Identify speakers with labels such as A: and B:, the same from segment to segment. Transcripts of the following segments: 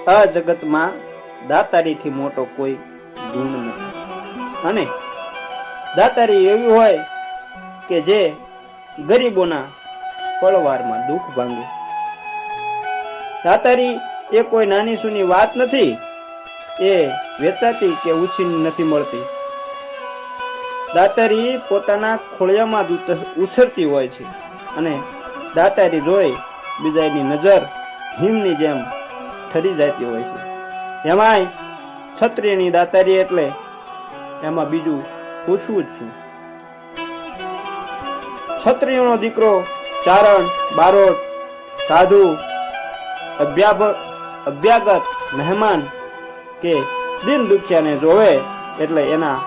A: આ જગતમાં દાતારીથી મોટો કોઈ ગુણ નથી, અને દાતારી એવી હોય કે જે ગરીબોના પળવારમાં દુઃખ ભાંગે. દાતારી એ કોઈ નાની સૂની વાત નથી, એ વેચાતી કે ઉછીની નથી મળતી. દાતારી પોતાના ખોળિયામાં ઉછરતી હોય છે, અને દાતારી જોઈ બીજાની નજર હિમની જેમ ઠરી જતી હોય છે. એમાંય ક્ષત્રિયની દાતારી એટલે એમાં બીજું પૂછવું જ છું. ક્ષત્રિયનો દીકરો ચારણ, બારોટ, સાધુ, અભ્યાગત, મહેમાન કે દિન દુખિયાને જોવે એટલે એના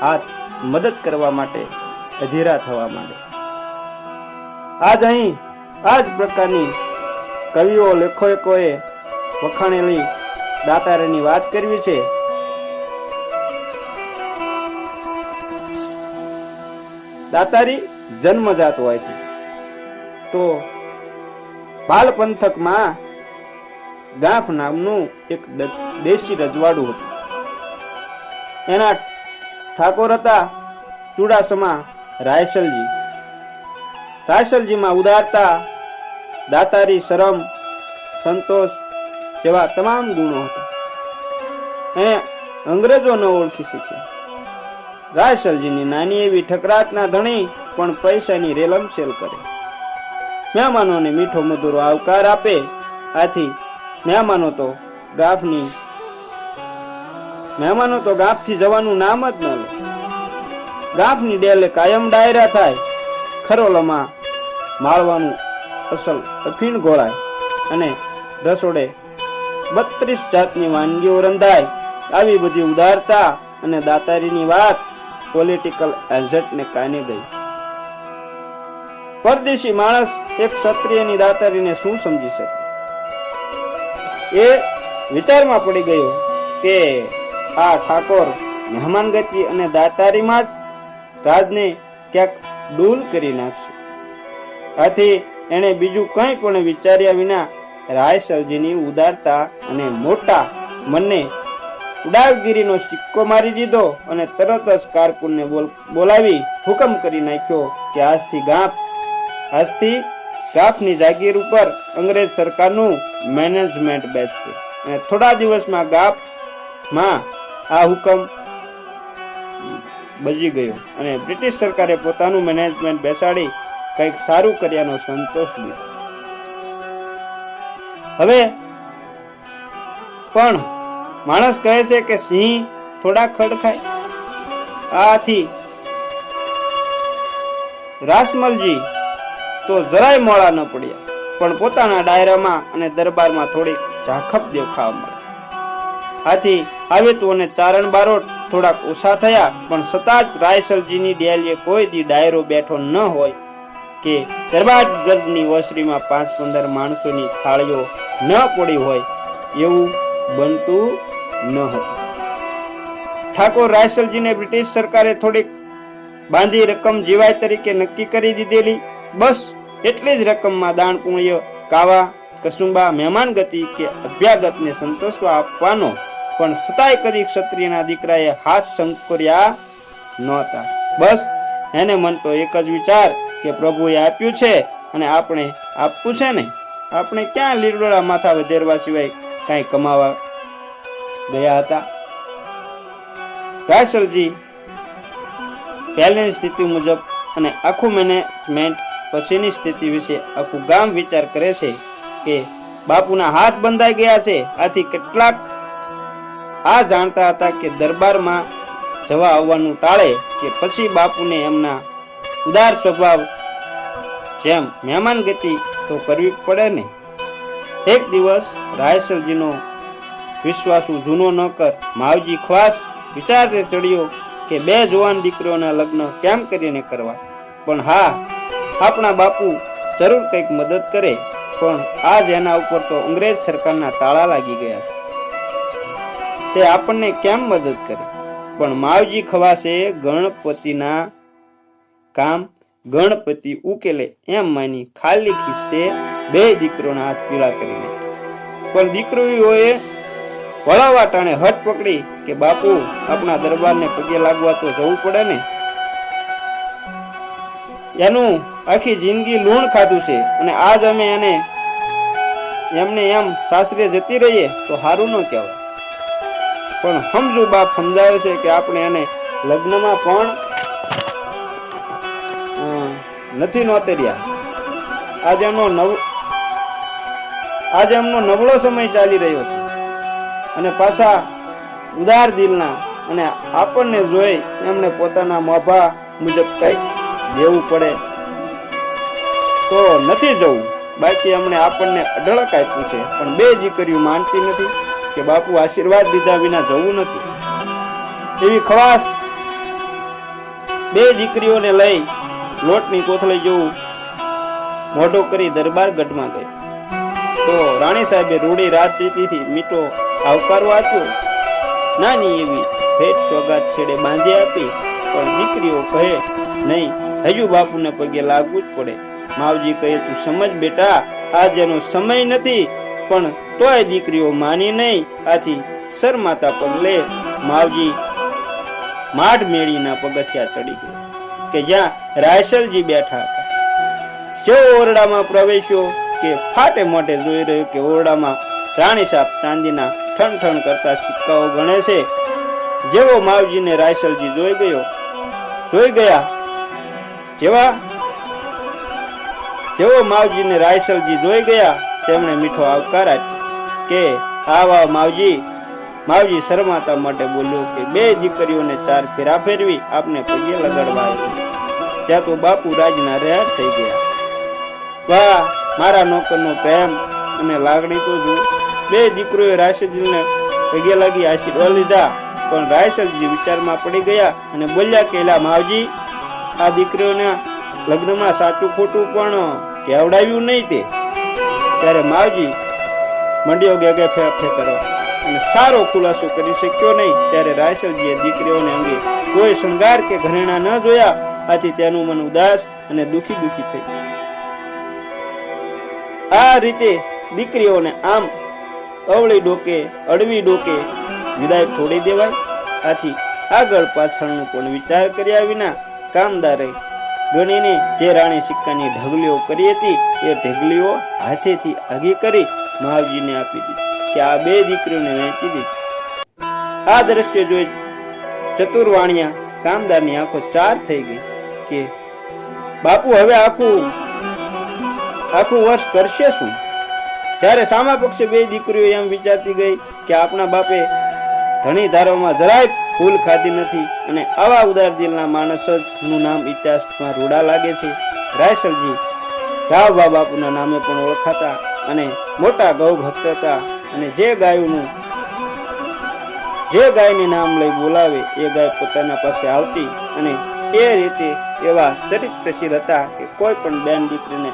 A: હાથ મદદ કરવા માટે અધીરા થવા માંડે. આજ અહીં આ જ પ્રકારની કવિઓ, લેખકોએ વખાણેલી દાતારીની વાત કરવી છે. દાતારી જન્મજાત હોય છે. તો બાલ પંથકમાં ગાંફ નામનું એક દેશી રજવાડું હતું. એના ઠાકોર હતા ચુડાસમા રાયસલજી. રાયસલજીમાં ઉદારતા, દાતારી, શરમ, સંતોષ જેવા તમામ ગુણો હતા. એને અંગ્રેજો ન ઓળખી શક્યા. રાયસલજીની નાની એવી ઠકરાતના ધણી પણ પૈસાની રેલમસેલ કરે. મહેમાનોને મીઠો મધુરો આવકાર આપે. આથી મહેમાનો તો ગાંફથી જવાનું નામ જ ન લે. ગાંફની ડેલે કાયમ ડાયરા થાય. ખરોલમાં માળવાનું અસલ અફીણ ઘોળાય અને રસોડે 32 જાતની વાનગીઓ રંધાય. આવી બધી ઉદારતા અને દાતારીની વાત પોલિટિકલ એજન્ટને કાને ગઈ. પરદેશી માણસ એક ક્ષત્રિયની દાતારીને શું સમજી શકે? એ વિચારમાં પડી ગયો કે આ ઠાકોર મહેમાન ગતિ અને દાતારીમાં જ રાજને ક્યાંક ડૂલ કરી નાખશે. આથી એને બીજું કંઈ પણ વિચાર્યા વિના રાયસલજીની ઉદારતા અને મોટા મનને ઉડાવગીરીનો સિક્કો મારી દીધો અને તરત જ કારકુનને બોલાવી હુકમ કરી નાખ્યો કે આજથી ગાંફની જાગીર ઉપર અંગ્રેજ સરકારનું મેનેજમેન્ટ બેસશે. અને થોડા દિવસમાં ગાંફમાં આ હુકમ બજી ગયો અને બ્રિટિશ સરકારે પોતાનું મેનેજમેન્ટ બેસાડી કંઈક સારું કર્યાનો સંતોષ લીધો. હવે પણ માણસ કહે છે કે સિંહ થોડા ખડ ખાય. આથી રાસમલજી તો જરાય મોડા ન પડ્યા, પણ પોતાના ડાયરામાં અને દરબારમાં થોડીક ઝાખપ દેખાવા મળે. આથી આવેતું અને ચારણ બારોટ થોડાક ઓછા થયા, પણ છતાં જ રાયસલજીની ડેલીએ કોઈ દી ડાયરો બેઠો ન હોય કે દરબારગઢની ઓસરીમાં 5-15 માણસોની થાળીઓ ન પડી હોય એવું બનતું ન હતું. ઠાકોર રાયસલજીને બ્રિટિશ સરકારે થોડીક બાંધી રકમ જીવાય તરીકે નક્કી કરી દીધેલી. બસ એટલી જ રકમમાં દાન પુણ્ય, કાવા, કસુંબા, મહેમાન ગતિ કે અભ્યાગતને સંતોષવા આપવાનો પણ છતાંય કદી ક્ષત્રિયના દીકરાએ હાથ સંકોર્યા નહોતા. બસ એને મન તો એક જ વિચાર કે પ્રભુએ આપ્યું છે અને આપણે આપવું છે ને. આપણે ક્યાં લીરડોળા માથા વધેરવા સિવાય કાંઈ કમાવા ગયા હતા? રાયસલજી પહેલીની સ્થિતિ મુજબ અને આખું મેનેજમેન્ટ પછીની સ્થિતિ વિશે આખું ગામ વિચાર કરે છે કે બાપુના હાથ બંધાઈ ગયા છે. આથી કેટલાક આ જાણતા હતા કે દરબારમાં જવા આવવાનું ટાળે કે પછી બાપુને એમના ઉદાર સ્વભાવ જેમ મહેમાન ગતિ તો કરવી પડે ને. એક દિવસ રાયસલજીનો વિશ્વાસુ જૂનો નોકર માવજી ખ્વાસ વિચારે ચડ્યો કે 2 જુવાન દીકરીઓના લગ્ન કેમ કરીને કરવા, પણ હા આપણા બાપુ જરૂર કંઈક મદદ કરે. પણ આજ એના ઉપર તો અંગ્રેજ સરકારના તાળા લાગી ગયા છે, તે આપણને કેમ મદદ કરે? પણ માવજી ખવાસે ગણપતિના કામ ગણપતિ ઉકેલે એમ માની ખાલી ખિસ્સે 2 દીકરોના હાથ પીળા કરીને પણ દીકરીઓએ વળાવા ટાણે હઠ પકડી કે બાપુ આપણા દરબારને પગે લાગવા તો જવું પડે ને. એનું આખી જિંદગી લૂણ ખાધું છે અને આજ અમે એમને એમ સાસરે જતી રહીએ તો સારું ન કહેવાય. પણ સમજુ બાપ સમજાવે છે કે આપણે એને લગ્નમાં પણ નથી નોતર્યા. આજે એમનો નબળો સમય ચાલી રહ્યો છે અને પાછા ઉદાર દિલના અને આપણને જોઈ એમને પોતાના મોભા મુજબ કઈ દેવું પડે તો નથી જવું. બાકી એમણે આપણને અઢળક આપ્યું છે પણ બે દીકરીઓ માનતી નથી કે બાપુ આશીર્વાદ દીધા વિના જવું નથી. એવી ખવાસ બે દીકરીઓને લઈ લોટની કોથળી જેવું મોઢો કરી દરબાર ગઢમાં ગઈ તો રાણી સાહેબે રૂડી રાજનીતિથી મીઠો આવકારો આપ્યો. નાની એવી ભેટ સોગાત છેડે બાંધી આપી. પણ દીકરીઓ કહે નહીં, હજુ બાપુને પગે લાગવું જ પડે. માવજી કહે તું સમજ બેટા, આજ એનો સમય નથી. પણ તોય દીકરીઓ માની નહીં. આથી શરમાતા પગલે માવજી માઢ મેળીના પગથિયા ચડી ગયો કે જ્યાં રાયસલજી બેઠા હતા. જેવો ઓરડામાં પ્રવેશ્યો કે ફાટે મોટે જોઈ રહ્યો કે ઓરડામાં રાણી સાહેબ ચાંદીના ઠણ ઠણ કરતા સિક્કાઓ ગણે છે. જેવો માવજીને રાયસલજી જોઈ ગયા જેવો માવજીને રાયસલજી જોઈ ગયા તેમણે મીઠો આવકાર આપ્યો કે આવા માવજી. માવજી શરમાતા માટે બોલ્યો કે બે દીકરીઓને 4 ફેરા ફેરવી આપને પગે લગાડવા આવ્યો. ત્યાં તો બાપુ રાજના રહ્યા થઈ ગયા. વાહ, મારા નોકરનો પ્રેમ અને લાગણી તો જુઓ. બે દીકરીઓએ રાયસલજીને પગે લાગી આશીર્વાદ લીધા. પણ રાયસલજી વિચારમાં પડી ગયા અને બોલ્યા કે એલા માવજી, આ દીકરીઓના લગ્નમાં સાચું ખોટું પણ કેવડાવ્યું નહીં તે. ત્યારે માવજી મંડ્યો ગેગે ફે કરવા અને સારો ખુલાસો કરી શક્યો નહીં. ત્યારે રાયસલજીએ દીકરીઓને અંગે કોઈ શણગાર કે ઘરેણા ન જોયા. આથી તેનું મન ઉદાસ અને દુખી થઈ ગયું. આ રીતે દીકરીઓને આમ અવળી ડોકે અડવી ડોકે વિદાય થોડી દેવાય. આથી આગળ પાછળનું પણ વિચાર કર્યા વિના કામદારે ગણીને જે રાણી સિક્કાની ઢગલીઓ કરી હતી એ ઢગલીઓ હાથેથી આગી કરી માવજીને આપી દીધી કે આ બે દીકરીઓને વહેંચી દીધી. આ દ્રશ્ય જોઈ ચતુરવાણિયા કામદારની આંખો ચાર થઈ ગઈ કે બાપુ હવે આખું વર્ષ કરશે શું? જ્યારે સામા પક્ષે બે દીકરીઓ એમ વિચારતી ગઈ કે આપણા બાપે ધણી ધારવામાં જરાય ભૂલ ખાધી નથી અને આવા ઉદાર દિલના માણસ નું નામ ઇતિહાસમાં રૂડા લાગે છે. રાયસલજી રાવભા બાપુના નામે પણ ઓળખાતા અને મોટા ગૌ ભક્ત હતા અને જે ગાયને નામ લઈ બોલાવે એ ગાય પોતાના પાસે આવતી અને એ રીતે એવા ચરિત્રશીલ હતા કે કોઈ પણ બેન દીકરીને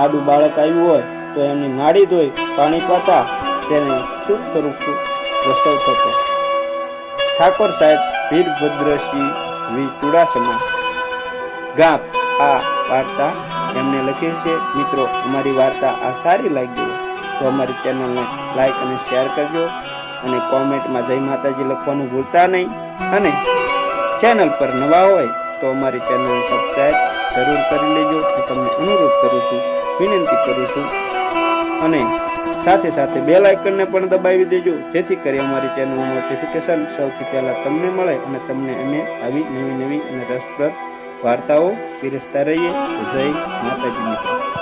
A: આડું બાળક આવ્યું હોય તો એમની નાડી ધોઈ પાણી પાતા તેને સુખ સ્વરૂપ પ્રસવ થતો. ઠાકોર સાહેબ વીરભદ્રસિંહ વી ચુડાસમા ગામ આ વાર્તા એમને લખી છે. મિત્રો, અમારી વાર્તા આ સારી લાગી હોય તો અમારી ચેનલને લાઈક અને શેર કરજો અને કોમેન્ટમાં જય માતાજી લખવાનું ભૂલતા નહીં. અને ચેનલ પર નવા હોય તો અમારી ચેનલને સબસ્ક્રાઇબ જરૂર કરી લેજો. હું તમને અનુરોધ કરું છું, વિનંતી કરું છું. અને સાથે સાથે બેલ આઇકનને પણ દબાવી દેજો જેથી કરી અમારી ચેનલનું નોટિફિકેશન સૌથી પહેલા તમને મળે અને તમને અમે આવી નવી અને રસપ્રદ વાર્તાઓ પીરસતા રહીએ. જય માતાજી મિત્રો.